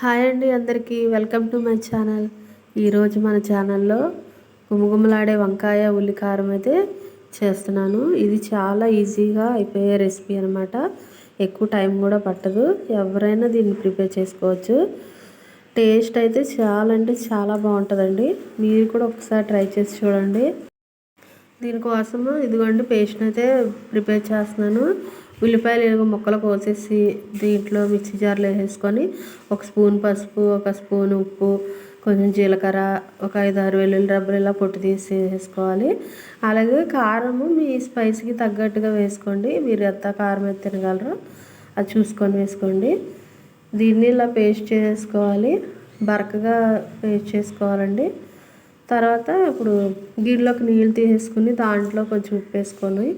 Hi అండి అందరికీ welcome to my channel. ఈరోజు మన ఛానల్లో గుమగుమలాడే వంకాయ ఉల్లికారం అయితే చేస్తున్నాను. ఇది చాలా ఈజీగా అయిపోయే రెసిపీ అనమాట. ఎక్కువ టైం కూడా పట్టదు. ఎవరైనా దీన్ని ప్రిపేర్ చేసుకోవచ్చు. టేస్ట్ అయితే చాలా అంటే చాలా బాగుంటుందండి. మీరు కూడా ఒకసారి ట్రై చేసి చూడండి. దీనికోసము ఇదిగోండి పేస్ట్ అయితే ప్రిపేర్ చేస్తున్నాను. ఉల్లిపాయలు ముక్కలు కోసేసి దీంట్లో మిక్సీ జార్లో వేసేసుకొని ఒక స్పూన్ పసుపు, ఒక స్పూన్ ఉప్పు, కొంచెం జీలకర్ర, ఒక 5-6 వెల్లుల్లి రబ్బలు ఇలా పొట్టు తీసి వేసుకోవాలి. అలాగే కారము మీ స్పైసీకి తగ్గట్టుగా వేసుకోండి. మీరు ఎంత కారం అయితే తినగలరో అది చూసుకొని వేసుకోండి. దీన్ని ఇలా పేస్ట్ చేసుకోవాలి. బరకగా పేస్ట్ చేసుకోవాలండి. తర్వాత ఇప్పుడు గిన్నెలోకి నీళ్ళు తీసేసుకుని దాంట్లో కొంచెం ఉప్పు వేసుకొని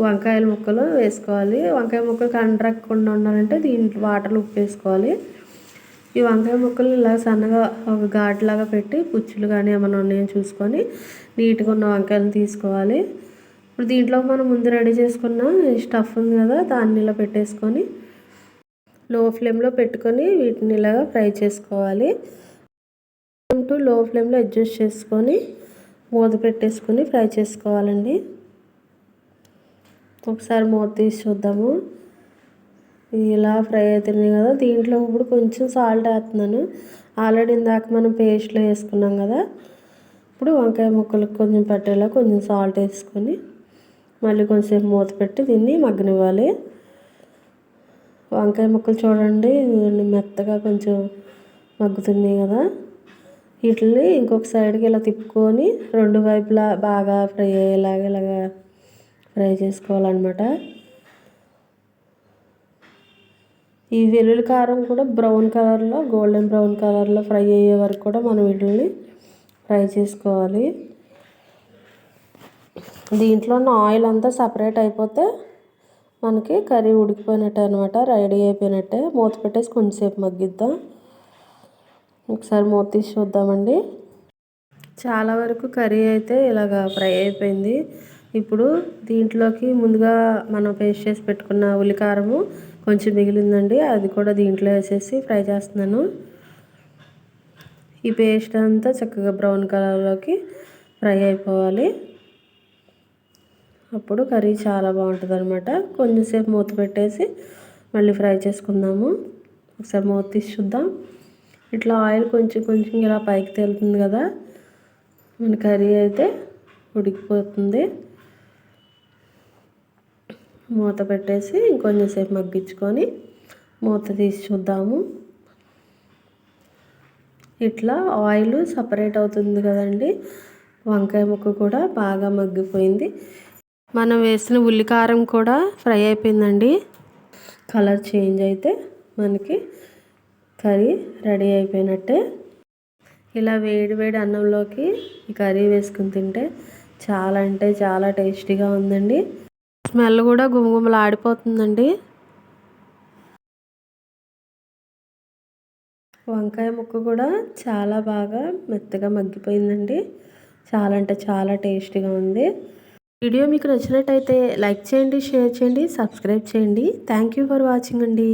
వంకాయల ముక్కలు వేసుకోవాలి. వంకాయ ముక్కలు కండ్రక్కకుండా ఉండాలంటే దీంట్లో వాటర్లో ఉప్పు వేసుకోవాలి. ఈ వంకాయ ముక్కలు ఇలా సన్నగా ఒక ఘాట్లాగా పెట్టి పుచ్చులు కానీ ఏమైనా ఉన్నాయో చూసుకొని నీట్గా ఉన్న వంకాయలను తీసుకోవాలి. ఇప్పుడు దీంట్లో మనం ముందు రెడీ చేసుకున్న స్టఫ్ ఉంది కదా, దాన్ని ఇలా పెట్టేసుకొని లో ఫ్లేమ్లో పెట్టుకొని వీటిని ఇలాగా ఫ్రై చేసుకోవాలి. లో ఫ్లేమ్లో అడ్జస్ట్ చేసుకొని మూత పెట్టేసుకొని ఫ్రై చేసుకోవాలండి. ఒకసారి మూత తీసి చూద్దాము. ఇలా ఫ్రై అవుతున్నాయి కదా, దీంట్లో ఇప్పుడు కొంచెం సాల్ట్ వేస్తున్నాను. ఆల్రెడీ ఇందాక మనం పేస్ట్లో వేసుకున్నాం కదా. ఇప్పుడు వంకాయ ముక్కలకు కొంచెం పట్టేలా కొంచెం సాల్ట్ వేసుకొని మళ్ళీ కొంచెంసేపు మూత పెట్టి దీన్ని మగ్గనివ్వాలి. వంకాయ ముక్కలు చూడండి మెత్తగా కొంచెం మగ్గుతున్నాయి కదా. వీటిని ఇంకొక సైడ్కి ఇలా తిప్పుకొని రెండు వైపులా బాగా ఫ్రై అయ్యేలాగా ఇలాగా ఫ్రై చేసుకోవాలన్నమాట. ఈ వెల్లుల్లి కారం కూడా బ్రౌన్ కలర్లో, గోల్డెన్ బ్రౌన్ కలర్లో ఫ్రై అయ్యే వరకు కూడా మనం వీటిని ఫ్రై చేసుకోవాలి. దీంట్లో ఉన్న ఆయిల్ అంతా సపరేట్ అయిపోతే మనకి కర్రీ ఉడికిపోయినట్టే అనమాట, రెడీ అయిపోయినట్టే. మూత పెట్టేసి కొంచెంసేపు మగ్గిద్దాం. ఒకసారి మూత తీసి చూద్దామండి. చాలా వరకు కర్రీ అయితే ఇలాగ ఫ్రై అయిపోయింది. ఇప్పుడు దీంట్లోకి ముందుగా మనం పేస్ట్ చేసి పెట్టుకున్న ఉల్లికారము కొంచెం మిగిలిందండి, అది కూడా దీంట్లో వేసేసి ఫ్రై చేస్తున్నాను. ఈ పేస్ట్ అంతా చక్కగా బ్రౌన్ కలర్లోకి ఫ్రై అయిపోవాలి. అప్పుడు కర్రీ చాలా బాగుంటుంది అనమాట. కొంచెంసేపు మూత పెట్టేసి మళ్ళీ ఫ్రై చేసుకుందాము. ఒకసారి మూత తీసి చూద్దాం. ఇట్లా ఆయిల్ కొంచెం కొంచెం ఇలా పైకి తేలుతుంది కదా, మన కర్రీ అయితే ఉడికిపోతుంది. మూత పెట్టేసి ఇంకొంచెం సేపు మగ్గించుకొని మూత తీసి చూద్దాము. ఇట్లా ఆయిల్ సపరేట్ అవుతుంది కదండి. వంకాయ ముక్క కూడా బాగా మగ్గిపోయింది. మనం వేసిన ఉల్లికారం కూడా ఫ్రై అయిపోయిందండి. కలర్ చేంజ్ అయితే మనకి కర్రీ రెడీ అయిపోయినట్టే. ఇలా వేడి వేడి అన్నంలోకి ఈ కర్రీ వేసుకుని తింటే చాలా అంటే చాలా టేస్టీగా ఉందండి. స్మెల్ కూడా గుమగుమలు ఆడిపోతుందండి. వంకాయ ముక్క కూడా చాలా బాగా మెత్తగా మగ్గిపోయిందండి. చాలా అంటే చాలా టేస్టీగా ఉంది. వీడియో మీకు నచ్చినట్టయితే లైక్ చేయండి, షేర్ చేయండి, సబ్స్క్రైబ్ చేయండి. థ్యాంక్ యూ ఫర్ వాచింగ్ అండి.